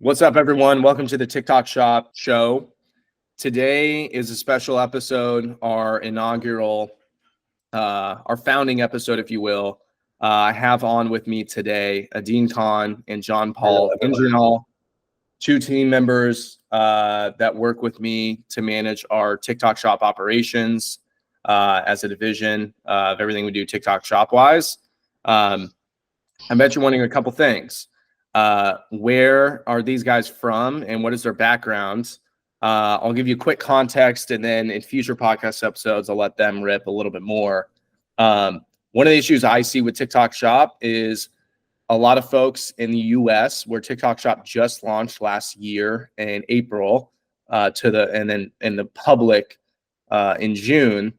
What's up, everyone? Welcome to the TikTok Shop show. Today is a special episode, our inaugural, our founding episode, if you will. I have on with me today Adine Khan and John Paul Indranal, two team members that work with me to manage our TikTok Shop operations as a division of everything we do TikTok Shop-wise. I bet you're wondering a couple things. Where are these guys from and what is their background? I'll give you quick context, and then in future podcast episodes, I'll let them rip a little bit more. One of the issues I see with TikTok Shop is a lot of folks in the US, where TikTok Shop just launched last year in April, and then in the public in June.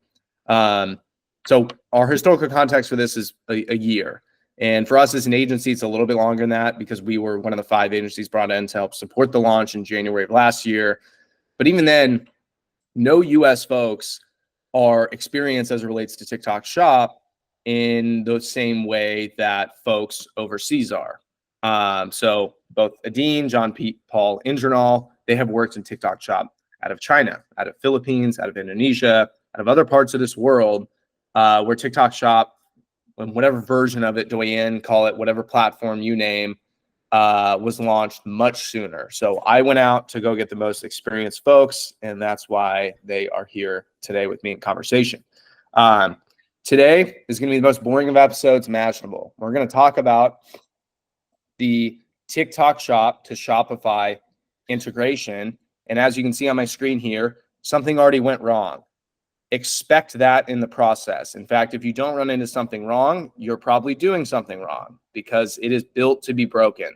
So our historical context for this is a year. And for us as an agency, it's a little bit longer than that because we were one of the 5 agencies brought in to help support the launch in January of last year. But even then, no US folks are experienced as it relates to TikTok Shop in the same way that folks overseas are. So both Adine, John, Paul, Indranal, they have worked in TikTok Shop out of China, out of Philippines, out of Indonesia, out of other parts of this world where TikTok Shop, whatever version of it, Douyin, call it whatever platform you name, was launched much sooner. So I went out to go get the most experienced folks, and that's why they are here today with me in conversation. Today is going to be the most boring of episodes imaginable. We're going to talk about the TikTok Shop to Shopify integration. And as you can see on my screen here, something already went wrong. Expect that in the process. In fact, if you don't run into something wrong, you're probably doing something wrong because it is built to be broken.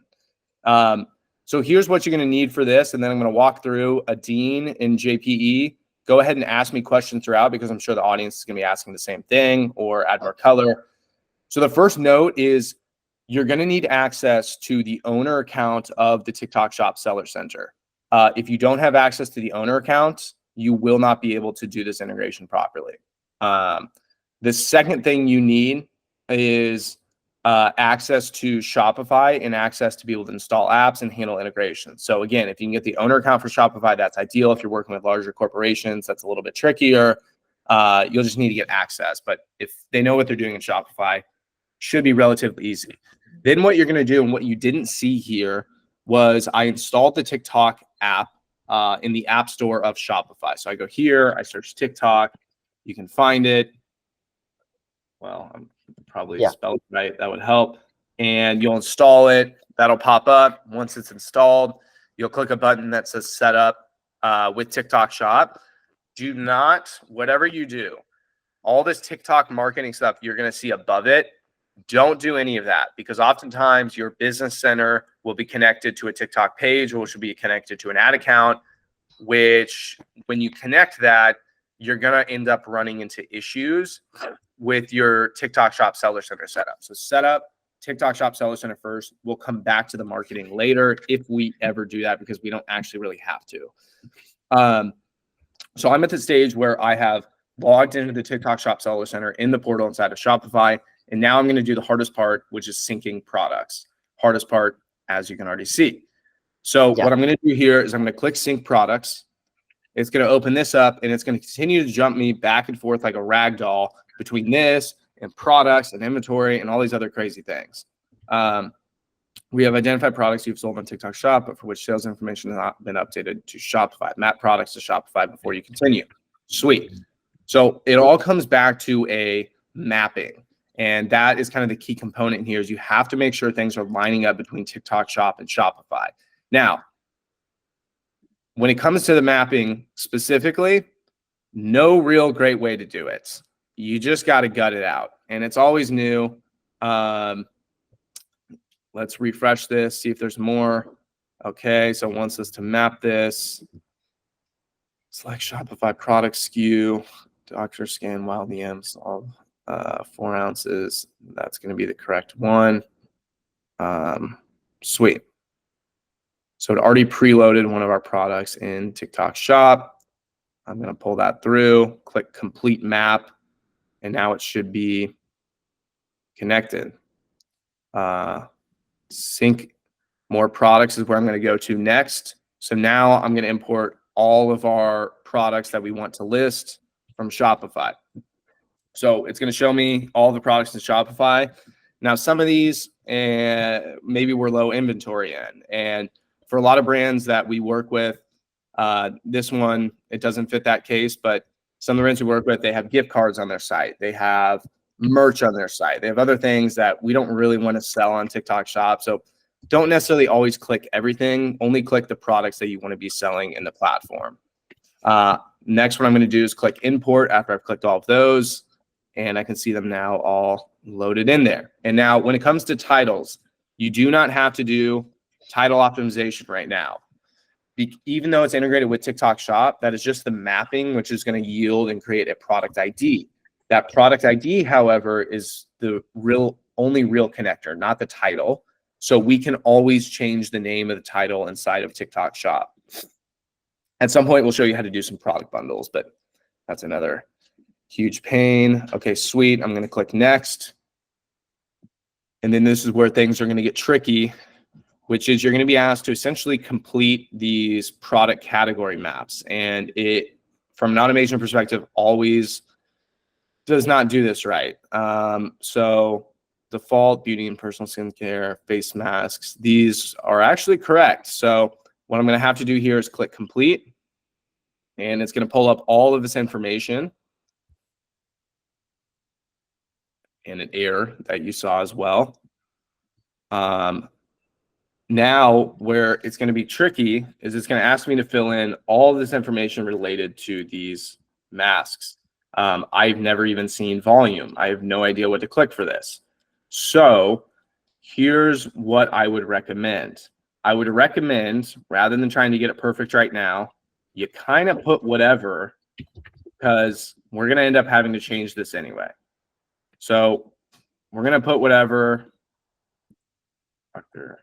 So here's what you're going to need for this. And then I'm going to walk through Adine and JPE. Go ahead and ask me questions throughout because I'm sure the audience is going to be asking the same thing or add more color. So the first note is you're going to need access to the owner account of the TikTok Shop Seller Center. If you don't have access to the owner account, you will not be able to do this integration properly. The second thing you need is access to Shopify and access to be able to install apps and handle integrations. So again, if you can get the owner account for Shopify, that's ideal. If you're working with larger corporations, that's a little bit trickier. You'll just need to get access. But if they know what they're doing in Shopify, should be relatively easy. Then what you're going to do, and what you didn't see here, was I installed the TikTok app in the App Store of Shopify. So I go here, I search TikTok, you can find it. Well, I'm probably spelled it right. That would help. And you'll install it. That'll pop up. Once it's installed, you'll click a button that says set up with TikTok Shop. Do not, whatever you do, all this TikTok marketing stuff you're going to see above it, don't do any of that, because oftentimes your business center will be connected to a TikTok page, or which will be connected to an ad account, which when you connect that, you're going to end up running into issues with your TikTok Shop Seller Center setup. So set up TikTok Shop Seller Center first. We'll come back to the marketing later if we ever do that, because we don't actually really have to. So I'm at the stage where I have logged into the TikTok Shop Seller Center in the portal inside of Shopify. And now I'm going to do the hardest part, which is syncing products. Hardest part, as you can already see. So what I'm going to do here is I'm going to click sync products. It's going to open this up, and it's going to continue to jump me back and forth like a rag doll between this and products and inventory and all these other crazy things. We have identified products you've sold on TikTok Shop, but for which sales information has not been updated to Shopify. Map products to Shopify before you continue. Sweet. So it all comes back to a mapping. And that is kind of the key component here, is you have to make sure things are lining up between TikTok Shop and Shopify. Now, when it comes to the mapping specifically, no real great way to do it. You just got to gut it out. And it's always new. Let's refresh this, see if there's more. Okay, so it wants us to map this. Select Shopify product SKU, doctor scan, wild EMs, all 4 ounces. That's going to be the correct one. Sweet. So it already preloaded one of our products in TikTok Shop. I'm going to pull that through, click complete map, and now it should be connected. Sync More products is where I'm going to go to next. So now I'm going to import all of our products that we want to list from Shopify. So it's going to show me all the products in Shopify. Now, some of these maybe we're low inventory in. And for a lot of brands that we work with, this one, it doesn't fit that case, but some of the brands we work with, they have gift cards on their site. They have merch on their site. They have other things that we don't really want to sell on TikTok Shop. So don't necessarily always click everything. Only click the products that you want to be selling in the platform. Next, what I'm going to do is click import after I've clicked all of those. And I can see them now all loaded in there. And now when it comes to titles, you do not have to do title optimization right now. Even though it's integrated with TikTok Shop, that is just the mapping, which is going to yield and create a product ID. That product ID, however, is the only real connector, not the title. So we can always change the name of the title inside of TikTok Shop. At some point, we'll show you how to do some product bundles, but that's another huge pain. Okay, sweet. I'm going to click next. And then this is where things are going to get tricky, which is you're going to be asked to essentially complete these product category maps. And it, from an automation perspective, always does not do this right. So default beauty and personal skincare, face masks, these are actually correct. So what I'm going to have to do here is click complete. And it's going to pull up all of this information. And an error that you saw as well. Now, where it's going to be tricky is it's going to ask me to fill in all of this information related to these masks. I've never even seen volume. I have no idea what to click for this. So here's what I would recommend. I would recommend, rather than trying to get it perfect right now, you kind of put whatever, because we're going to end up having to change this anyway. So we're going to put whatever. Doctor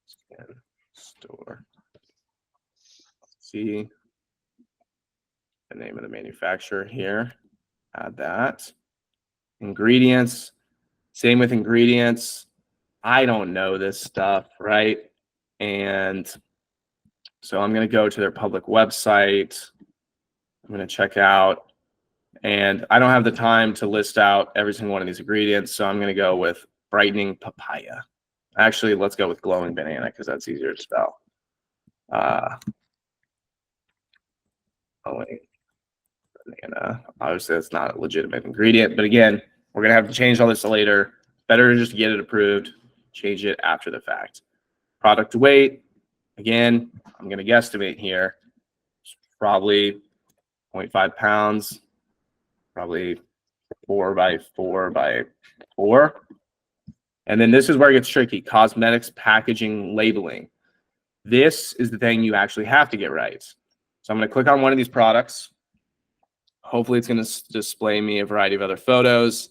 Skin Store. See the name of the manufacturer here. Add that. Ingredients. Same with ingredients. I don't know this stuff, right? And so I'm going to go to their public website. I'm going to check out. And I don't have the time to list out every single one of these ingredients. So I'm going to go with brightening papaya. Actually, let's go with glowing banana because that's easier to spell. Glowing banana. Obviously, that's not a legitimate ingredient. But again, we're going to have to change all this later. Better to just get it approved, change it after the fact. Product weight. Again, I'm going to guesstimate here. It's probably 0.5 pounds. Probably 4 by 4 by 4. And then this is where it gets tricky. Cosmetics, packaging, labeling. This is the thing you actually have to get right. So I'm going to click on one of these products. Hopefully it's going to display me a variety of other photos.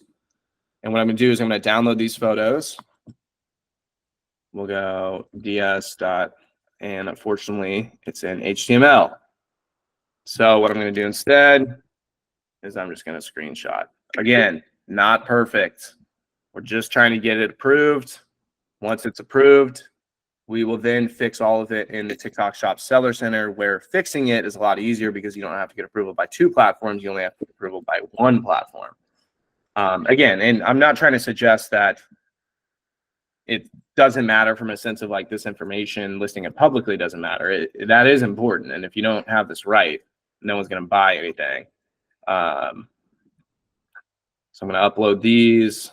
And what I'm going to do is I'm going to download these photos. We'll go ds. And unfortunately, it's in HTML. So what I'm going to do instead is I'm just going to screenshot. Again, not perfect. We're just trying to get it approved. Once it's approved, we will then fix all of it in the TikTok Shop Seller Center, where fixing it is a lot easier because you don't have to get approval by 2 platforms. You only have to get approval by 1 platform. Again, and I'm not trying to suggest that it doesn't matter from a sense of like this information, listing it publicly doesn't matter. That is important. And if you don't have this right, no one's going to buy anything. So I'm going to upload these.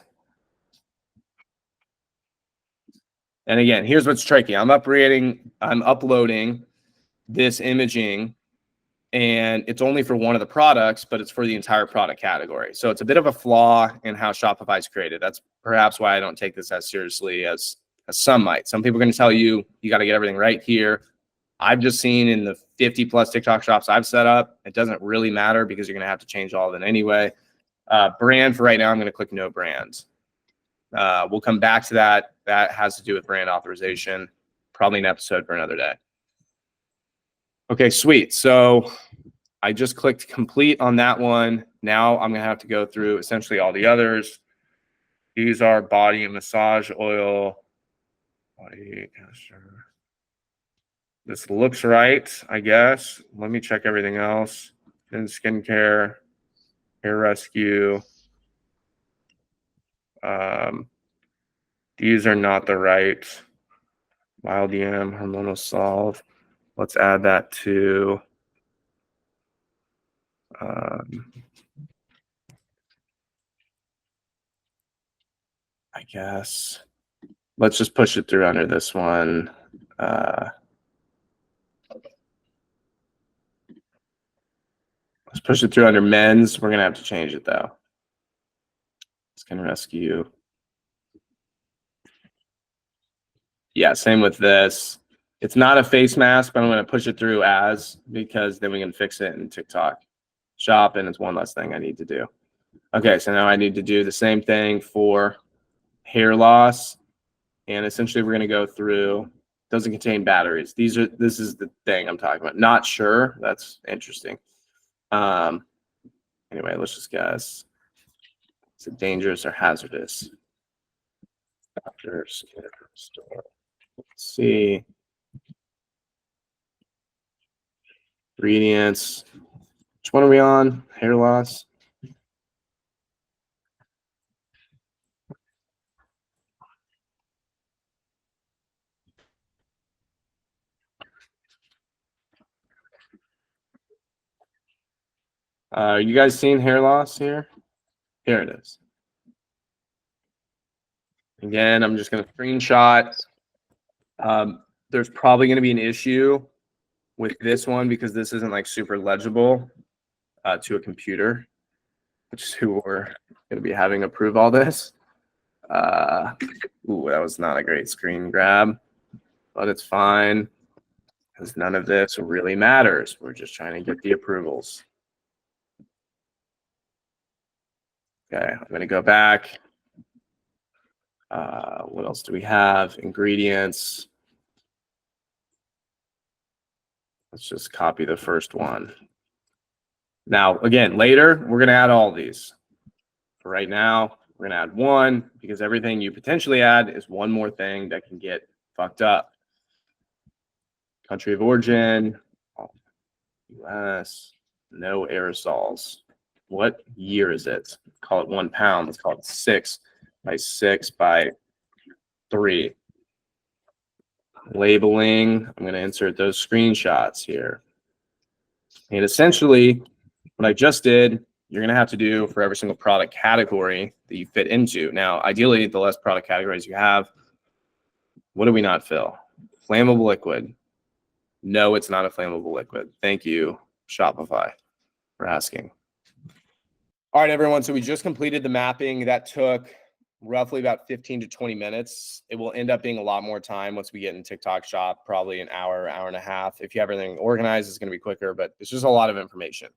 And again, here's what's tricky. I'm uploading this imaging, and it's only for one of the products, but it's for the entire product category. So it's a bit of a flaw in how Shopify is created. That's perhaps why I don't take this as seriously as some might. Some people are going to tell you, you got to get everything right here. I've just seen in the 50 plus TikTok shops I've set up, it doesn't really matter because you're going to have to change all of it anyway. Brand for right now, I'm going to click no brand. We'll come back to that. That has to do with brand authorization, probably an episode for another day. Okay, sweet. So I just clicked complete on that one. Now I'm going to have to go through essentially all the others. These are body and massage oil, Body castor. This looks right, I guess. Let me check everything else. And skincare, hair rescue. These are not the right. Wild yam, hormonal solve. Let's add that to I guess. Let's just push it through under this one. Let's push it through under men's. We're going to have to change it, though. Skin rescue. Yeah, same with this. It's not a face mask, but I'm going to push it through as, because then we can fix it in TikTok shop, and it's one less thing I need to do. Okay, so now I need to do the same thing for hair loss. And essentially we're going to go through, doesn't contain batteries. This is the thing I'm talking about. Not sure. That's interesting. Anyway, let's just guess. Is it dangerous or hazardous? After skin store. Let's see. Ingredients. Which one are we on? Hair loss. You guys seen hair loss here? Here it is. Again, I'm just going to screenshot. There's probably going to be an issue with this one because this isn't like super legible to a computer, which is who we're going to be having approve all this. Ooh, that was not a great screen grab, but it's fine because none of this really matters. We're just trying to get the approvals. Okay, I'm going to go back. What else do we have? Ingredients. Let's just copy the first one. Now, again, later, we're going to add all these. For right now, we're going to add one because everything you potentially add is one more thing that can get fucked up. Country of origin, US, no aerosols. What year is it? Call it 1 pound. Let's call it 6 by 6 by 3. Labeling, I'm going to insert those screenshots here. And essentially, what I just did, you're going to have to do for every single product category that you fit into. Now, ideally, the less product categories you have, what do we not fill? Flammable liquid. No, it's not a flammable liquid. Thank you, Shopify, for asking. All right, everyone. So we just completed the mapping. That took roughly about 15 to 20 minutes. It will end up being a lot more time once we get in TikTok shop, probably an hour, hour and a half. If you have everything organized, it's going to be quicker, but it's just a lot of information.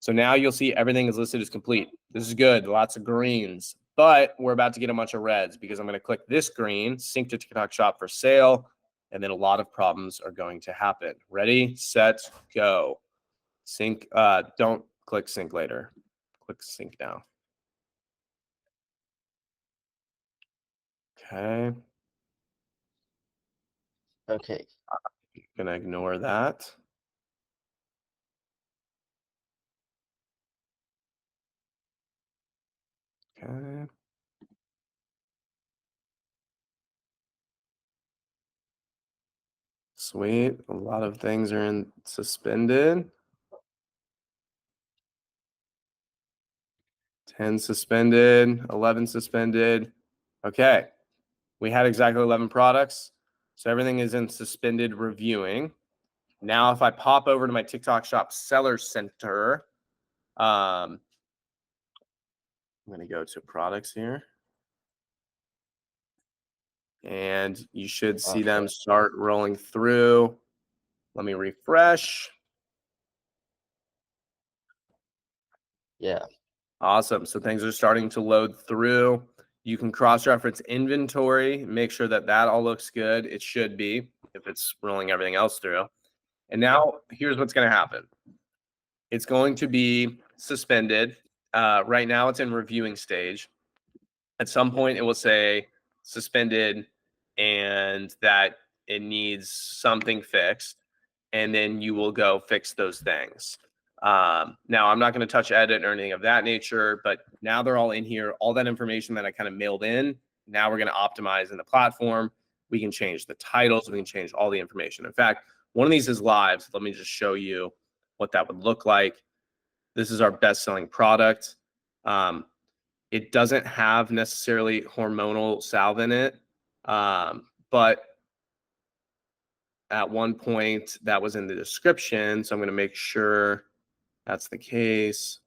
So now you'll see everything is listed as complete. This is good. Lots of greens, but we're about to get a bunch of reds because I'm going to click this green, sync to TikTok shop for sale, and then a lot of problems are going to happen. Ready, set, go. Sync. Don't click sync later. Click sync now. Okay. Okay. I'm going to ignore that. Okay. Sweet. A lot of things are in suspended. 10 suspended, 11 suspended. Okay. We had exactly 11 products. So everything is in suspended reviewing. Now, if I pop over to my TikTok shop seller center, I'm going to go to products here. And you should see them start rolling through. Let me refresh. Yeah. Awesome. So things are starting to load through. You can cross-reference inventory, make sure that that all looks good. It should be if it's rolling everything else through. And now here's what's going to happen. It's going to be suspended. Right now it's in reviewing stage. At some point it will say suspended and that it needs something fixed, and then you will go fix those things. Now, I'm not going to touch edit or anything of that nature, but now they're all in here. All that information that I kind of mailed in, now we're going to optimize in the platform. We can change the titles. We can change all the information. In fact, one of these is live. So let me just show you what that would look like. This is our best-selling product. It doesn't have necessarily hormonal salve in it, but at one point that was in the description. So I'm going to make sure that's the case.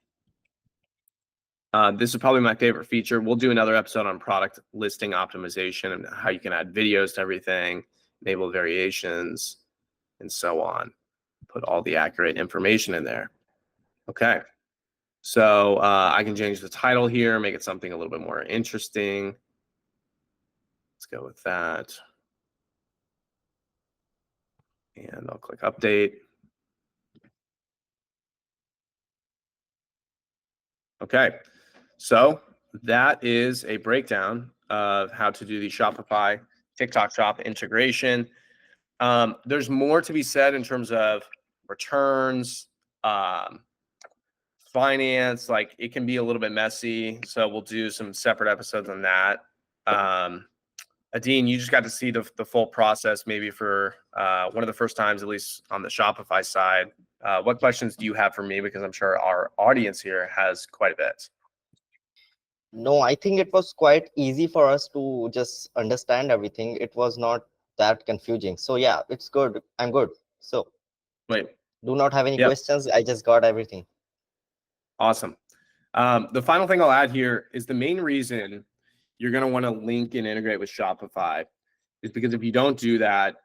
This is probably my favorite feature. We'll do another episode on product listing optimization and how you can add videos to everything, enable variations, and so on. Put all the accurate information in there. Okay. So I can change the title here, make it something a little bit more interesting. Let's go with that. And I'll click update. Okay, so that is a breakdown of how to do the Shopify TikTok shop integration. There's more to be said in terms of returns, finance. Like, it can be a little bit messy, so we'll do some separate episodes on that. Adine, you just got to see the full process maybe for one of the first times, at least on the Shopify side. What questions do you have for me? Because I'm sure our audience here has quite a bit. No, I think it was quite easy for us to just understand everything. It was not that confusing. So yeah, it's good. I'm good. So Wait, do not have any Yep. questions. I just got everything. Awesome. The final thing I'll add here is the main reason you're going to want to link and integrate with Shopify is because if you don't do that,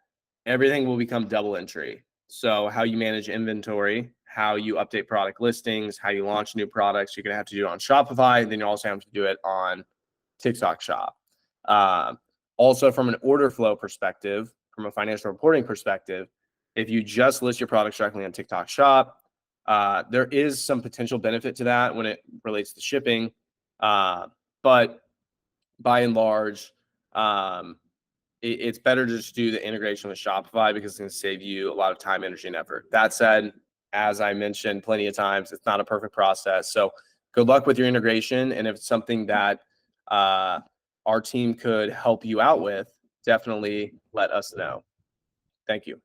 everything will become double entry. So how you manage inventory, how you update product listings, how you launch new products, you're going to have to do it on Shopify. Then you also have to do it on TikTok Shop. Also, from an order flow perspective, from a financial reporting perspective, if you just list your products directly on TikTok Shop, there is some potential benefit to that when it relates to shipping. But by and large, it's better to just do the integration with Shopify because it's going to save you a lot of time, energy, and effort. That said, as I mentioned plenty of times, it's not a perfect process. So good luck with your integration. And if it's something that our team could help you out with, definitely let us know. Thank you.